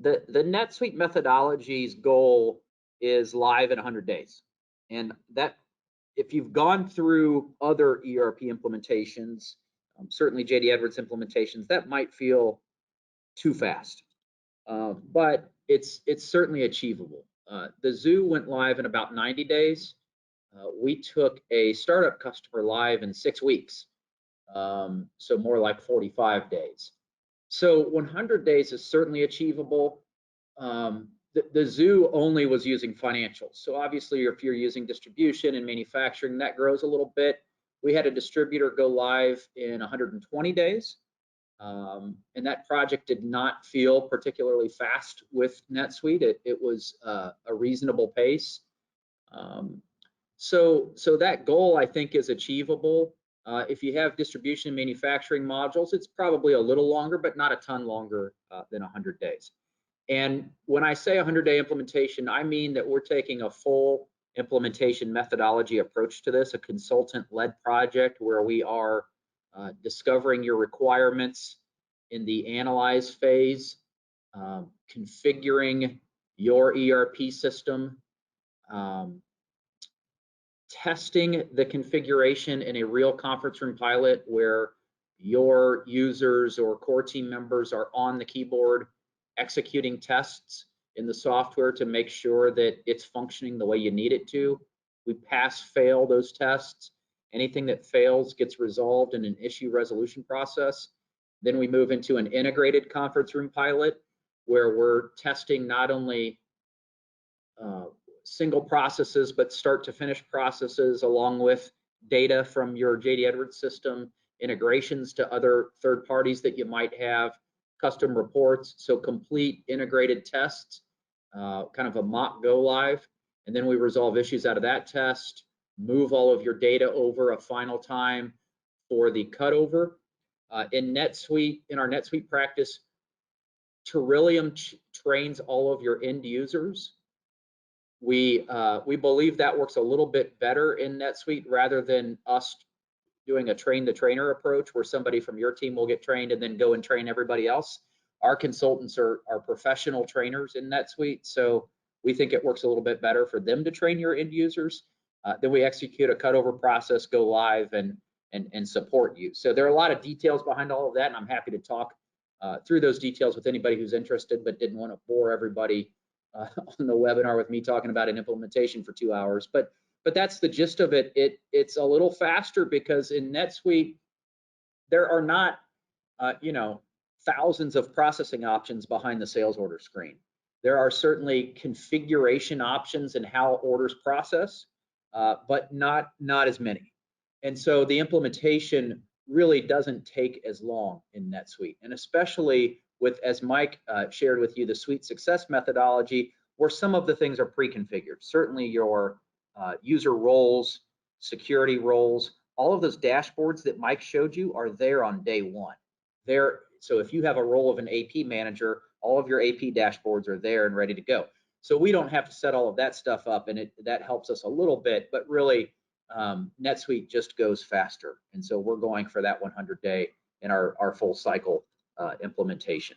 The NetSuite methodology's goal is live in 100 days. And that, if you've gone through other ERP implementations, certainly JD Edwards implementations, that might feel too fast. But it's certainly achievable. The zoo went live in about 90 days. We took a startup customer live in 6 weeks, so more like 45 days. So 100 days is certainly achievable. The zoo only was using financials. So obviously, if you're using distribution and manufacturing, that grows a little bit. We had a distributor go live in 120 days. And that project did not feel particularly fast with NetSuite. It was a reasonable pace. So that goal, I think, is achievable. If you have distribution and manufacturing modules, it's probably a little longer, but not a ton longer than 100 days. And when I say 100-day implementation, I mean that we're taking a full implementation methodology approach to this, a consultant-led project where we are discovering your requirements in the analyze phase, configuring your ERP system, testing the configuration in a real conference room pilot where your users or core team members are on the keyboard executing tests in the software to make sure that it's functioning the way you need it to. We pass-fail those tests. Anything that fails gets resolved in an issue resolution process. Then we move into an integrated conference room pilot where we're testing not only single processes, but start to finish processes along with data from your JD Edwards system, integrations to other third parties that you might have, custom reports. So complete integrated tests, kind of a mock go live. And then we resolve issues out of that test, move all of your data over a final time for the cutover. In NetSuite, in our NetSuite practice, Terillium trains all of your end users. We believe that works a little bit better in NetSuite rather than us doing a train the trainer approach where somebody from your team will get trained and then go and train everybody else. Our consultants are professional trainers in NetSuite, so we think it works a little bit better for them to train your end users. Then we execute a cutover process, go live, and support you. So there are a lot of details behind all of that, and I'm happy to talk through those details with anybody who's interested, but didn't want to bore everybody on the webinar with me talking about an implementation for 2 hours. But that's the gist of it. It's a little faster because in NetSuite there are not thousands of processing options behind the sales order screen. There are certainly configuration options in how orders process, but not as many. And so the implementation really doesn't take as long in NetSuite, and especially with, as Mike shared with you, the suite success methodology, where some of the things are pre-configured. Certainly your user roles, security roles, all of those dashboards that Mike showed you are there on day one. So if you have a role of an AP manager, all of your AP dashboards are there and ready to go. So we don't have to set all of that stuff up, and that helps us a little bit, but really NetSuite just goes faster. And so we're going for that 100-day in our full cycle implementation.